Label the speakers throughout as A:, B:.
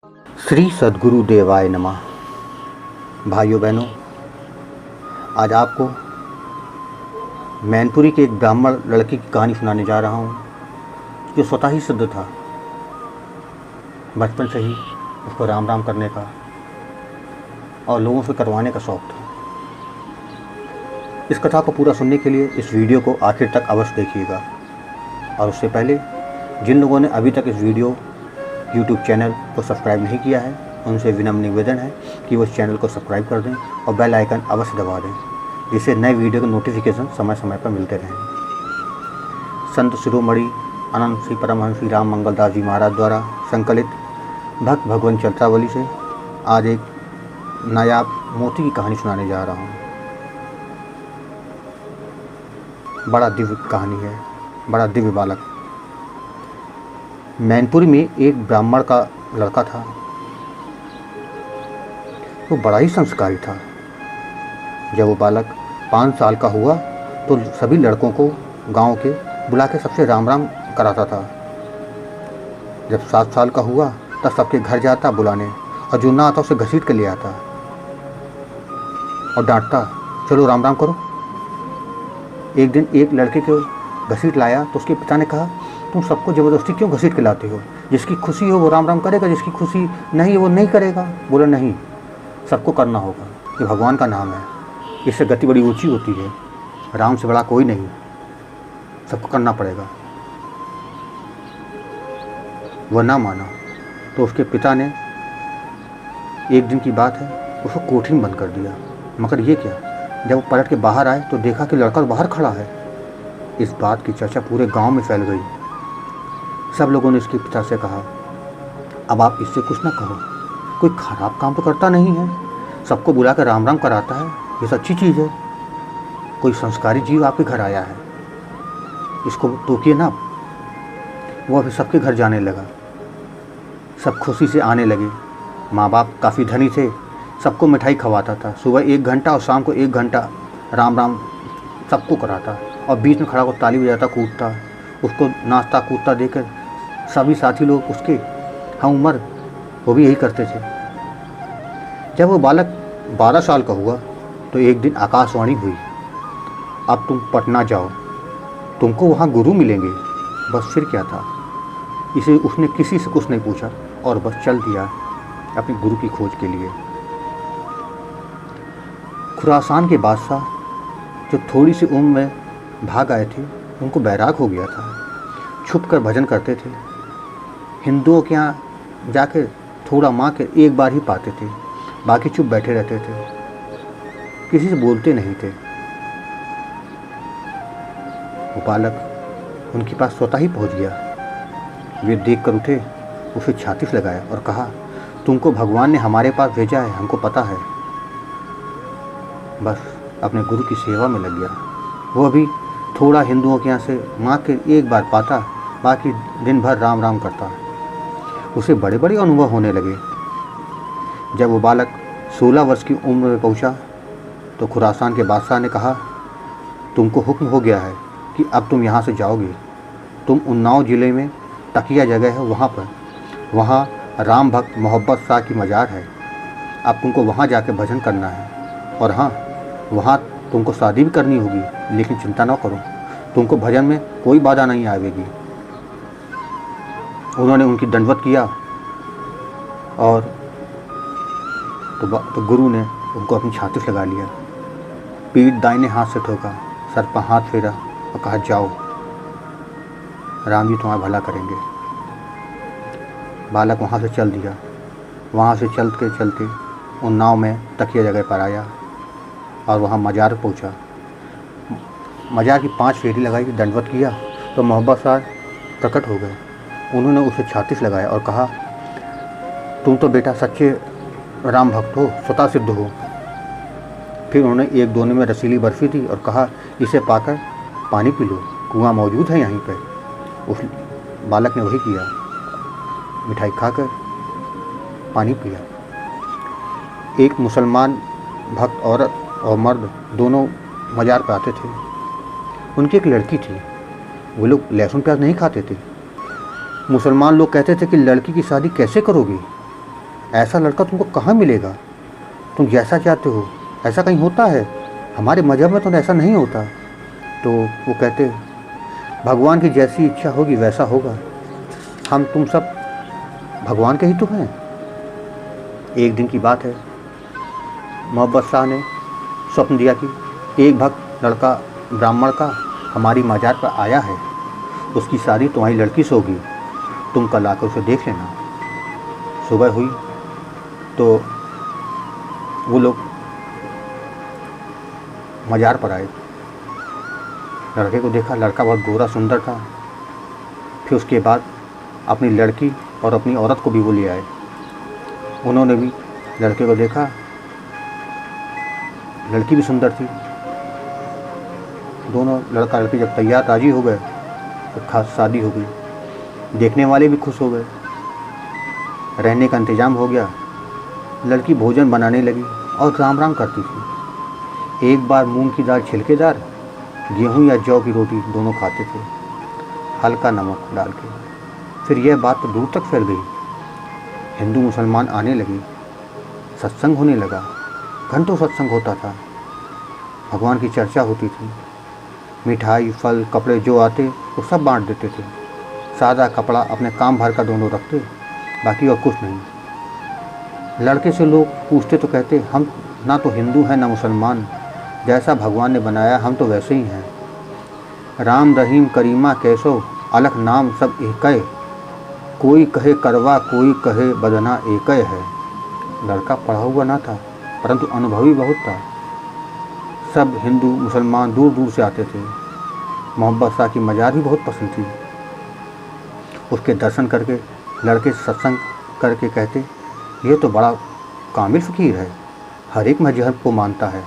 A: श्री सद्गुरु देवाय नमः। भाइयों बहनों, आज आपको मैनपुरी के एक ब्राह्मण लड़के की कहानी सुनाने जा रहा हूँ जो स्वतः ही सिद्ध था। बचपन से ही उसको राम राम करने का और लोगों से करवाने का शौक़ था। इस कथा को पूरा सुनने के लिए इस वीडियो को आखिर तक अवश्य देखिएगा। और उससे पहले जिन लोगों ने अभी तक इस वीडियो YouTube चैनल को सब्सक्राइब नहीं किया है, उनसे विनम्र निवेदन है कि वो इस चैनल को सब्सक्राइब कर दें और बेल आइकन अवश्य दबा दें, जिससे नए वीडियो के नोटिफिकेशन समय समय पर मिलते रहें। संत शिरोमणि अनंत श्री परमहंस श्री राम मंगल दास जी महाराज द्वारा संकलित भक्त भगवान चरित्रावली से आज एक नायाब मोती की कहानी सुनाने जा रहा हूँ। बड़ा दिव्य कहानी है, बड़ा दिव्य बालक। मैनपुरी में एक ब्राह्मण का लड़का था। वो बड़ा ही संस्कारी था। जब वो बालक 5 साल का हुआ तो सभी लड़कों को गांव के बुला के सबसे राम राम कराता था। जब 7 साल का हुआ तब सबके घर जाता बुलाने, और जो ना आता उसे घसीट के ले आता और डांटता, चलो राम राम करो। एक दिन एक लड़के को घसीट लाया तो उसके पिता ने कहा, तुम सबको ज़बरदस्ती क्यों घसीट के लाते हो? जिसकी खुशी हो वो राम राम करेगा, जिसकी खुशी नहीं है वो नहीं करेगा। बोला, नहीं, सबको करना होगा, ये भगवान का नाम है, इससे गति बड़ी ऊंची होती है, राम से बड़ा कोई नहीं, सबको करना पड़ेगा। वह ना माना तो उसके पिता ने एक दिन की बात है उसको कोठरी में बंद कर दिया। मगर ये क्या, जब वो पलट के बाहर आए तो देखा कि लड़का बाहर खड़ा है। इस बात की चर्चा पूरे गांव में फैल गई। सब लोगों ने इसके पिता से कहा, अब आप इससे कुछ ना कहो, कोई खराब काम तो करता नहीं है, सबको बुला कर राम राम कराता है, ये अच्छी चीज़ है। कोई संस्कारी जीव आपके घर आया है, इसको टोकिए ना। वो फिर सबके घर जाने लगा, सब खुशी से आने लगे। माँ बाप काफ़ी धनी थे, सबको मिठाई खवाता था। सुबह 1 घंटा और शाम को 1 घंटा राम राम सबको कराता, और बीच में खड़ा होकर ताली बजाता, कूदता, उसको नाचता कूदता देकर सभी साथी लोग उसके हम उम्र वो भी यही करते थे। जब वो बालक 12 साल का हुआ तो एक दिन आकाशवाणी हुई, अब तुम पटना जाओ, तुमको वहाँ गुरु मिलेंगे। बस फिर क्या था, इसे उसने किसी से कुछ नहीं पूछा और बस चल दिया अपने गुरु की खोज के लिए। खुरासान के बादशाह जो थोड़ी सी उम्र में भाग आए थे, उनको बैराग हो गया था। छुप कर भजन करते थे, हिंदुओं के यहाँ जाकर थोड़ा माँ के एक बार ही पाते थे, बाकी चुप बैठे रहते थे, किसी से बोलते नहीं थे। वो बालक उनके पास स्वतः ही पहुँच गया। वे देख कर उठे, उसे छाती से लगाया और कहा, तुमको भगवान ने हमारे पास भेजा है, हमको पता है। बस अपने गुरु की सेवा में लग गया। वो भी थोड़ा हिंदुओं के यहाँ से माँ के एक बार पाता, बाकी दिन भर राम राम करता। उसे बड़े बड़े अनुभव होने लगे। जब वो बालक 16 वर्ष की उम्र में पहुँचा तो खुरासान के बादशाह ने कहा, तुमको हुक्म हो गया है कि अब तुम यहाँ से जाओगे। तुम उन्नाव ज़िले में तकिया जगह है, वहाँ राम भक्त मोहब्बत शाह की मज़ार है। अब तुमको वहाँ जाकर भजन करना है, और हाँ, वहाँ तुमको शादी भी करनी होगी, लेकिन चिंता ना करो, तुमको भजन में कोई बाधा नहीं आएगी। उन्होंने उनकी दंडवत किया और तो गुरु ने उनको अपनी छाती से लगा लिया, पीठ दाहिने हाथ से ठोका, सर पर हाथ फेरा और कहा, जाओ, राम जी तुम्हारा भला करेंगे। बालक वहाँ से चल दिया। वहाँ से चलते चलते उन्नाव में तकिया जगह पर आया और वहाँ मज़ार पहुँचा। मज़ार की 5 फेरी लगाई, दंडवत किया तो मोहब्बत शाह प्रकट हो गए। उन्होंने उसे छाती से लगाया और कहा, तुम तो बेटा सच्चे राम भक्त हो, स्वतः सिद्ध हो। फिर उन्होंने एक दोने में रसीली बर्फ़ी दी और कहा, इसे पाकर पानी पी लो, कुआं मौजूद है यहीं पर। उस बालक ने वही किया, मिठाई खाकर पानी पिया। एक मुसलमान भक्त औरत और मर्द दोनों मज़ार पर आते थे। उनकी एक लड़की थी। वो लोग लहसुन प्याज नहीं खाते थे। मुसलमान लोग कहते थे कि लड़की की शादी कैसे करोगे, ऐसा लड़का तुमको कहाँ मिलेगा, तुम जैसा चाहते हो ऐसा कहीं होता है, हमारे मज़हब में तो ऐसा नहीं होता। तो वो कहते भगवान की जैसी इच्छा होगी वैसा होगा, हम तुम सब भगवान के ही तो हैं। एक दिन की बात है, मोहब्बत शाह ने स्वप्न दिया कि एक भक्त लड़का ब्राह्मण का हमारी मज़ार पर आया है, उसकी शादी तुम्हारी लड़की से होगी, तुम कल आकर उसे देख लेना। सुबह हुई तो वो लोग मज़ार पर आए, लड़के को देखा, लड़का बहुत गोरा सुंदर था। फिर उसके बाद अपनी लड़की और अपनी औरत को भी वो ले आए, उन्होंने भी लड़के को देखा, लड़की भी सुंदर थी। दोनों लड़का लड़की जब तैयार राजी हो गए तो खास शादी हो गई। देखने वाले भी खुश हो गए, रहने का इंतज़ाम हो गया। लड़की भोजन बनाने लगी और राम राम करती थी। एक बार मूंग की दाल छिलकेदार, गेहूं या जौ की रोटी दोनों खाते थे, हल्का नमक डाल के। फिर यह बात तो दूर तक फैल गई, हिंदू मुसलमान आने लगे, सत्संग होने लगा, घंटों सत्संग होता था, भगवान की चर्चा होती थी, मिठाई फल कपड़े जो आते वो सब बांट देते थे। सादा कपड़ा अपने काम भर का दोनों रखते, बाकी और कुछ नहीं। लड़के से लोग पूछते तो कहते हम ना तो हिंदू हैं ना मुसलमान, जैसा भगवान ने बनाया हम तो वैसे ही हैं। राम रहीम करीमा कैसो अलख नाम सब एक, कोई कहे करवा कोई कहे बदना एक है। लड़का पढ़ा हुआ ना था परंतु अनुभवी बहुत था। सब हिंदू मुसलमान दूर दूर से आते थे। मोहब्बत शाह की मज़ार भी बहुत पसंद थी। उसके दर्शन करके लड़के सत्संग करके कहते ये तो बड़ा कामिल फ़कीर है, हर एक मजहब को मानता है।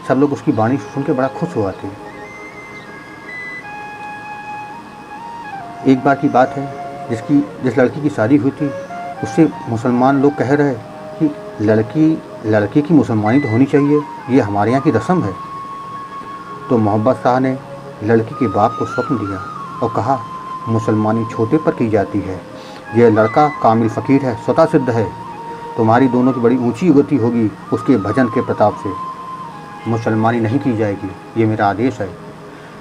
A: सब लोग उसकी वाणी सुन के बड़ा खुश हुआ थे। एक बार की बात है, जिस लड़की की शादी हुई थी उससे मुसलमान लोग कह रहे कि लड़की की मुसलमानी तो होनी चाहिए, ये हमारे यहाँ की रस्म है। तो मोहब्बत शाह ने लड़की के बाप को स्वप्न दिया और कहा मुसलमानी छोटे पर की जाती है, यह लड़का कामिल फ़कीर है, स्वतः सिद्ध है, तुम्हारी दोनों की बड़ी ऊंची गति होगी उसके भजन के प्रताप से, मुसलमानी नहीं की जाएगी, ये मेरा आदेश है।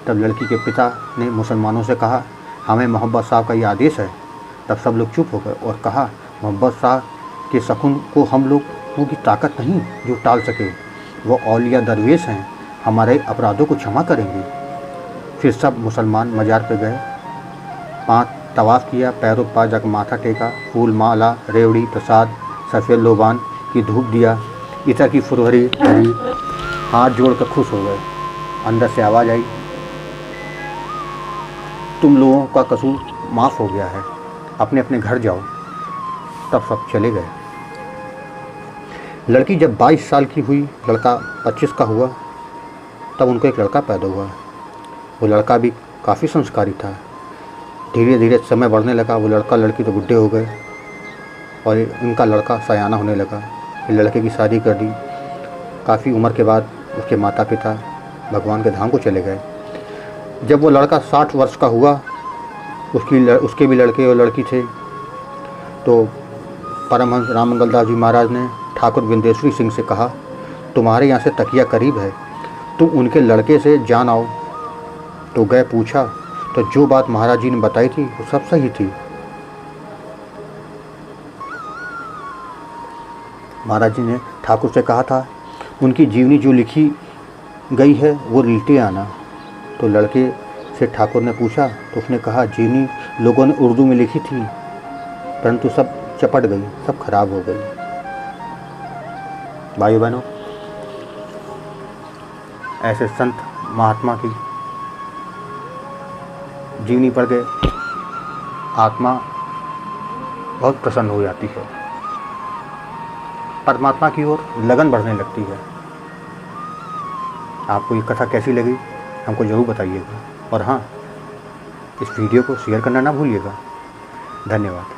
A: तब लड़की के पिता ने मुसलमानों से कहा हमें मोहब्बत साहब का ये आदेश है। तब सब लोग चुप हो गए और कहा मोहब्बत साहब के सकुन को हम लोगों की ताकत नहीं जो टाल सके, वो औलिया दरवेश हैं, हमारे अपराधों को क्षमा करेंगे। फिर सब मुसलमान मज़ार पे गए, 5 तवाफ़ किया, पैरों पर जाकर माथा टेका, फूल माला रेवड़ी प्रसाद सफ़ेद लोबान की धूप दिया, इतर की फुरहरी भरी, हाथ जोड़कर खुश हो गए। अंदर से आवाज़ आई तुम लोगों का कसूर माफ़ हो गया है, अपने अपने घर जाओ। तब सब चले गए। लड़की जब 22 साल की हुई, लड़का 25 का हुआ, तब उनको एक लड़का पैदा हुआ। वो लड़का भी काफ़ी संस्कारी था। धीरे धीरे समय बढ़ने लगा, वो लड़का लड़की तो बुढ़े हो गए और उनका लड़का सयाना होने लगा। फिर लड़के की शादी कर दी। काफ़ी उम्र के बाद उसके माता पिता भगवान के धाम को चले गए। जब वो लड़का 60 वर्ष का हुआ, उसके भी लड़के और लड़की थे। तो परमहंस राममंगल दास जी महाराज ने ठाकुर विंदेश्वरी सिंह से कहा तुम्हारे यहाँ से तकिया करीब है, तुम उनके लड़के से जान आओ। तो गए, पूछा तो जो बात महाराज जी ने बताई थी वो सब सही थी। महाराज जी ने ठाकुर से कहा था उनकी जीवनी जो लिखी गई है वो लिखते आना। तो लड़के से ठाकुर ने पूछा तो उसने कहा जीवनी लोगों ने उर्दू में लिखी थी परंतु सब चपट गई, सब खराब हो गई। भाई बहनों, ऐसे संत महात्मा की जीवनी पढ़ के आत्मा बहुत प्रसन्न हो जाती है, परमात्मा की ओर लगन बढ़ने लगती है। आपको ये कथा कैसी लगी हमको ज़रूर बताइएगा और हाँ, इस वीडियो को शेयर करना ना भूलिएगा। धन्यवाद।